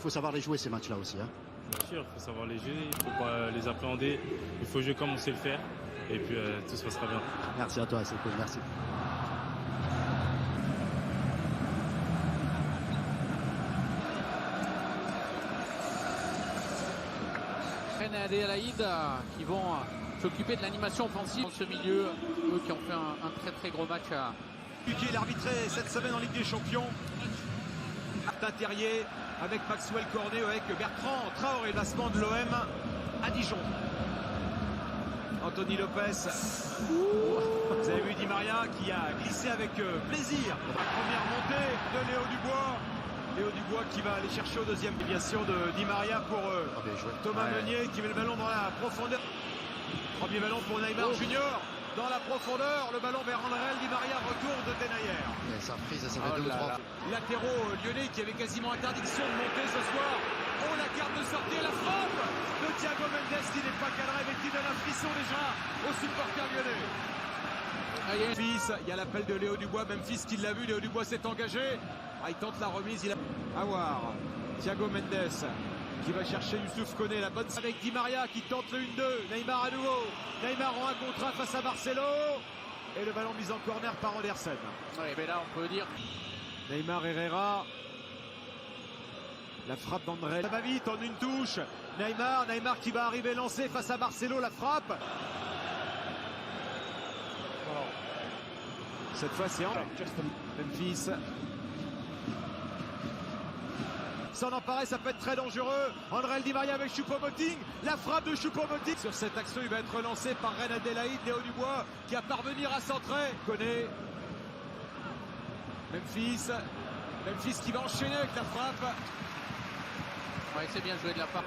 faut savoir les jouer ces matchs-là aussi. Hein. Bien sûr, il faut savoir les jouer, il ne faut pas les appréhender. Il faut jouer comme on sait le faire. Et puis tout se passera bien. Merci à toi, c'est cool, merci. Rennes et Alaïd qui vont s'occuper de l'animation offensive dans ce milieu. Eux qui ont fait un très gros match. Qui est arbitré cette semaine en Ligue des Champions. Martin Terrier avec Maxwell Cornet, avec Bertrand Traoré, placement de l'OM à Dijon. Anthony Lopez. Vous avez vu Di Maria qui a glissé avec plaisir. La première montée de Léo Dubois. Léo Dubois qui va aller chercher au deuxième déviation de Di Maria pour Thomas Meunier qui met le ballon dans la profondeur. Premier ballon pour Neymar Junior. Dans la profondeur, le ballon vers André Di Maria, retour de Denayer. Ça prise, ça fait 2 ou 3. Latéraux lyonnais qui avait quasiment interdiction de monter ce soir. Oh, la carte de sortie et la frappe de Thiago Mendes qui n'est pas cadré mais qui donne un frisson déjà aux supporters lyonnais. Memphis, il y a l'appel de Léo Dubois, Memphis qui l'a vu, Léo Dubois s'est engagé. Il tente la remise, il a à voir. Thiago Mendes qui va chercher Youssouf Koné, la bonne avec Di Maria qui tente le 1-2. Neymar à nouveau. Neymar en 1 contre 1 face à Marcelo. Et le ballon mis en corner par Andersen. Oui, mais là on peut dire. Neymar Herrera. La frappe d'André. Ça va vite en une touche. Neymar qui va arriver lancé face à Marcelo. La frappe. Cette fois c'est Memphis. S'en emparer, ça peut être très dangereux. André Di Maria avec Choupo-Moting. La frappe de Choupo-Moting. Sur cette action, il va être relancé par Reine Adélaïde. Léo Dubois qui va parvenir à centrer. Connaît. Memphis qui va enchaîner avec la frappe. Ouais, c'est bien joué de la part.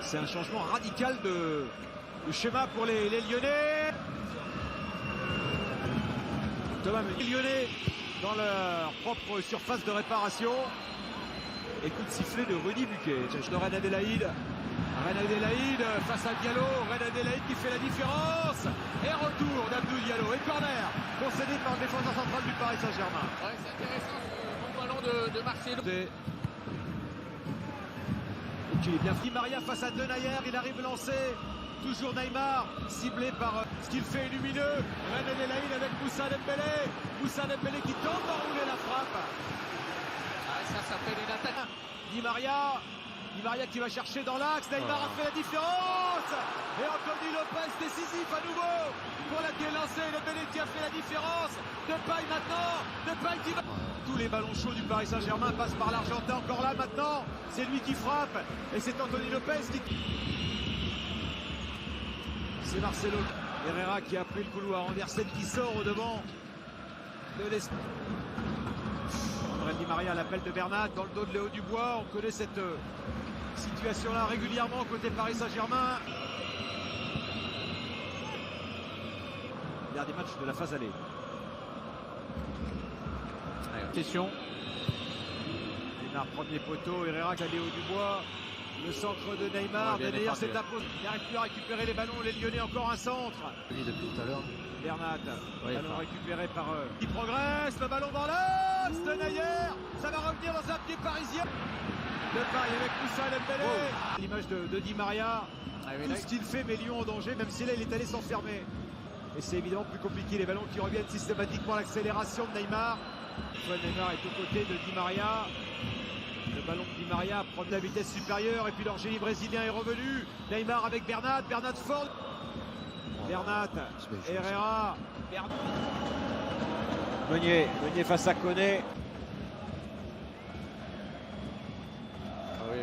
C'est un changement radical de schéma pour les Lyonnais. Thomas Meunier. Lyonnais dans leur propre surface de réparation. Et coup de sifflet de Rudy Buquet. De Reine Adélaïde. Reine Adélaïde face à Diallo. Reine Adélaïde qui fait la différence. Et retour d'Abdou Diallo. Et corner concédé par le défenseur central du Paris Saint-Germain. Ouais, c'est intéressant ce bon ballon de Marcelo. Ok, bien. Di Maria face à Denayer. Il arrive lancé. Toujours Neymar, ciblé par ce qu'il fait lumineux. Reine Adélaïde avec Moussa Dembélé. Moussa Dembélé qui tente d'enrouler la frappe. Ça s'appelle une attaque. Di Maria qui va chercher dans l'axe. Neymar a fait la différence. Et Anthony Lopez décisif à nouveau. Pour la qui est lancée. Dembélé qui a fait la différence. Depay maintenant. Depay qui va. Tous les ballons chauds du Paris Saint-Germain passent par l'Argentin. Encore là maintenant. C'est lui qui frappe. Et c'est Anthony Lopez qui. C'est Marcelo. Herrera qui a pris le couloir. Andersen qui sort au devant de l'espace. Di Maria à l'appel de Bernat dans le dos de Léo Dubois. On connaît cette situation-là régulièrement côté Paris Saint-Germain. Dernier match de la phase allée. Question. Neymar, premier poteau. Herrera qui a Léo Dubois. Le centre de Neymar. D'ailleurs, c'est imposé. Il n'arrive plus à récupérer les ballons. Les Lyonnais, encore un centre. Depuis tout à l'heure. Bernat. Oui, ballon récupéré par eux. Il progresse. Le ballon dans l'axe. Denayer. Ça va revenir dans un pied parisien. Depay avec Moussa Dembélé. L'image de Di Maria. Tout ce qu'il fait met Lyon en danger, même si là, il est allé s'enfermer. Et c'est évidemment plus compliqué. Les ballons qui reviennent systématiquement à l'accélération de Neymar. Neymar est aux côtés de Di Maria. Le ballon de Di Maria prend de la vitesse supérieure et puis leur génie brésilien est revenu. Neymar avec Bernat fort. Bernat, Herrera, Meunier face à Koné. Oui.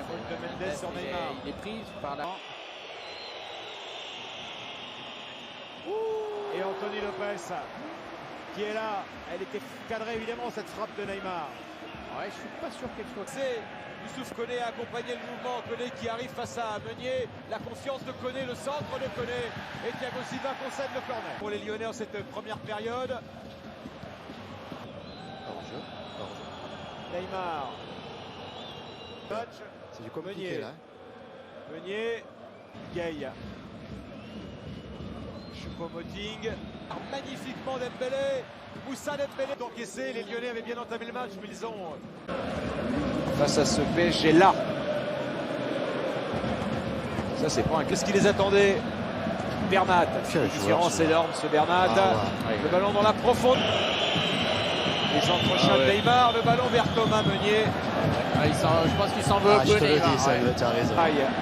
Faute de Mendes sur Neymar. Il est pris par là. Et Anthony Lopez qui est là. Elle était cadrée évidemment cette frappe de Neymar. Ouais, je suis pas sûr qu'elle soit. C'est Youssouf Koné a accompagné le mouvement. Koné qui arrive face à Meunier. La confiance de Koné, le centre de Koné. Et Thiago Silva concède le corner. Pour les Lyonnais en cette première période. Neymar. C'est du compliqué là. Meunier. Gay. Choupo-Moting. Magnifiquement Dembélé, Moussa Dembélé encaissé, les Lyonnais avaient bien entamé le match, mais ils ont face à ce PSG là. Ça c'est pas un... Qu'est-ce qui les attendait? Bernat, différence énorme ce Bernat. Le ballon dans la profonde. Les entrechats de Neymar, le ballon vers Thomas Meunier. Je pense qu'il s'en veut un Je peu, te le Neymar. dis, ça, tu as raison.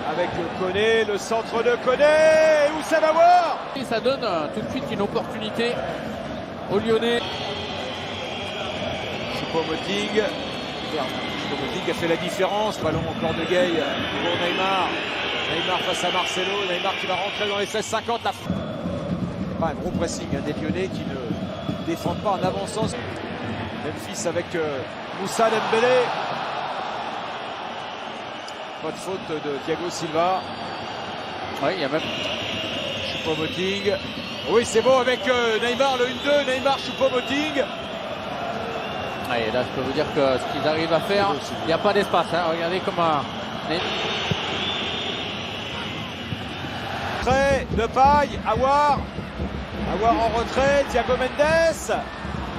Avec Koné, le centre de Koné, où ça va voir? Et ça donne tout de suite une opportunité aux Lyonnais. Choupo-Moting. Choupo-Moting a fait la différence. Ballon encore de Gay pour Neymar. Neymar face à Marcelo. Neymar qui va rentrer dans les 16-50. Pas un gros pressing des Lyonnais qui ne défendent pas en avançant. Memphis avec Moussa Dembélé. Pas de faute de Thiago Silva. Oui, il y a même Choupo-Moting. Oui, c'est bon avec Neymar, le 1-2. Neymar, Choupo-Moting. Et là, je peux vous dire que ce qu'ils arrivent à faire, il n'y a pas d'espace. Hein. Regardez comment. Retrait de paille, Aouar en retrait, Thiago Mendes.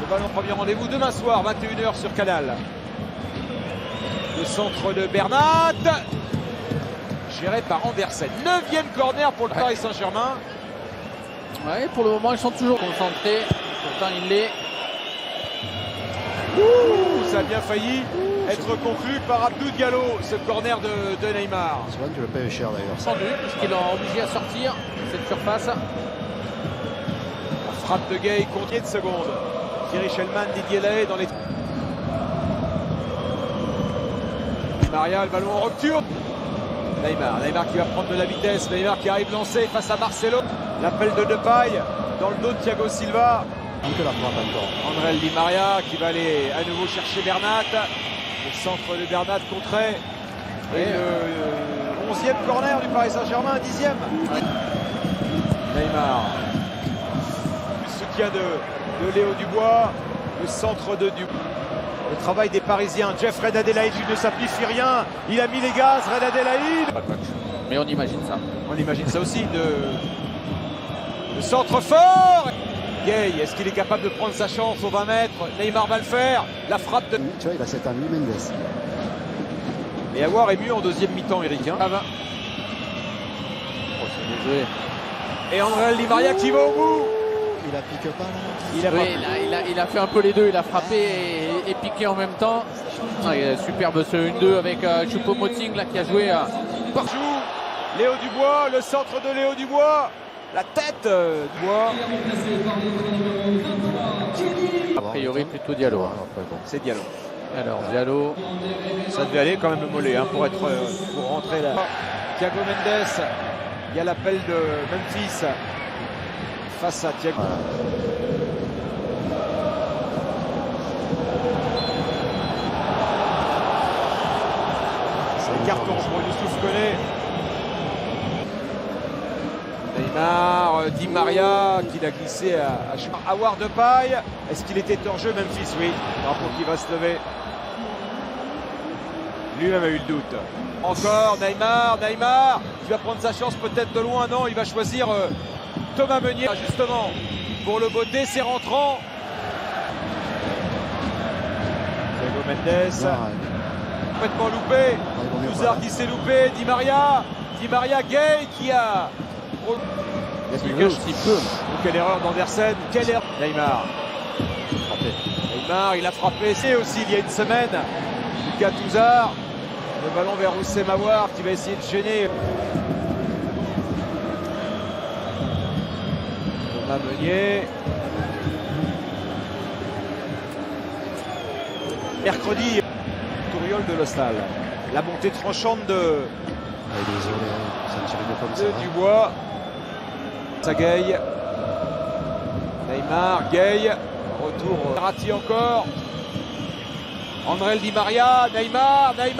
Le ballon premier rendez-vous demain soir, 21 h sur Canal. Le centre de Bernat, géré par Andersen. 9e corner pour le Paris Saint-Germain. Ouais, pour le moment, ils sont toujours concentrés. Pourtant, il l'est. Ça a bien failli être conclu par Abdou Diallo, ce corner de Neymar. Tu vois que le paye cher d'ailleurs. Sans doute, puisqu'ils l'ont obligé à sortir cette surface. La frappe de Gay, compte de secondes. Thierry Shellman, Didier Lahaye dans les... Maria, le ballon en rupture. Neymar qui va prendre de la vitesse. Neymar qui arrive lancé face à Marcelo. L'appel de Depay dans le dos de Thiago Silva. Un peu la frappe encore. André Di Maria qui va aller à nouveau chercher Bernat. Le centre de Bernat contré. Et le 11e corner du Paris Saint-Germain, 10e. Neymar. Le soutien de Léo Dubois. Le centre de Dubois. Le travail des Parisiens. Jeff Red Adelaide, il ne s'amplifie rien. Il a mis les gaz, Red Adelaide. Mais on imagine ça. On imagine ça aussi. Le centre fort. Gay, est-ce qu'il est capable de prendre sa chance au 20 mètres? Neymar va le faire. La frappe de... Tu vois, il a cette ami Mendes. Et Aouar est mieux en deuxième mi-temps, Eric. Hein. Ah ben. Oh, c'est bien joué. Et André Di Maria qui va au bout. Il a piqué pas là. Il a Oui, il a fait un peu les deux. Il a frappé et piqué en même temps. Ah, il est superbe ce 1-2 avec Choupo-Moting là qui a joué partout. Léo Dubois, le centre de Léo Dubois. La tête Dubois. A priori plutôt Diallo. Hein. C'est Diallo. Alors Diallo. Ça devait aller quand même le mollet pour rentrer là. Thiago Mendes. Il y a l'appel de Memphis face à Thiago. C'est carton pour Youssouf Koné. Neymar, Di Maria qui l'a glissé à Aouar de paille. Est-ce qu'il était hors jeu, Memphis? Oui. Rapport qui va se lever. Lui-même a eu le doute. Encore Neymar qui va prendre sa chance peut-être de loin. Non, il va choisir Thomas Meunier justement pour le beauté. C'est rentrant. Thiago Mendes complètement loupé. Louzard qui s'est loupé. Di Maria Gay qui a... Quelle erreur d'Andersen. Quelle erreur. Neymar, il a frappé. C'est aussi il y a une semaine. Lucas Touzard. Le ballon vers Oussem Aouar qui va essayer de gêner. Thomas Meunier. Mercredi, Touriol de l'Ostal. La montée tranchante de Dubois. Gay. Neymar, Gay. Retour. Verratti encore. André Di Maria. Neymar. Et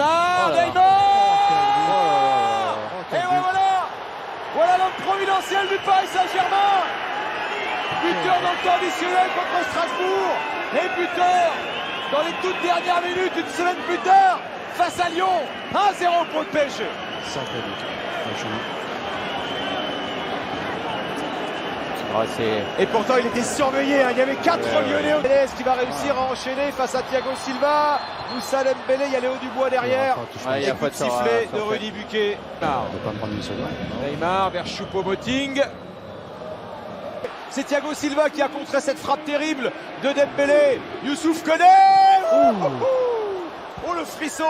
voilà. Voilà l'homme providentiel du Paris Saint-Germain. Buteur dans le temps additionnel contre Strasbourg. Et buteur dans les toutes dernières minutes, une semaine plus tard, face à Lyon. 1-0 pour le PSG. Sans doute. Et pourtant il était surveillé, hein. Il y avait 4 Lyonnais au Dembélé qui va réussir à enchaîner face à Thiago Silva. Moussa Dembélé, il y a Léo Dubois derrière. Il Et coup de sifflet de Rudy Buquet. ne peut pas prendre une seconde. Neymar vers Choupo-Moting. C'est Thiago Silva qui a contré cette frappe terrible de Dembélé. Youssouf Koné. Oh le frisson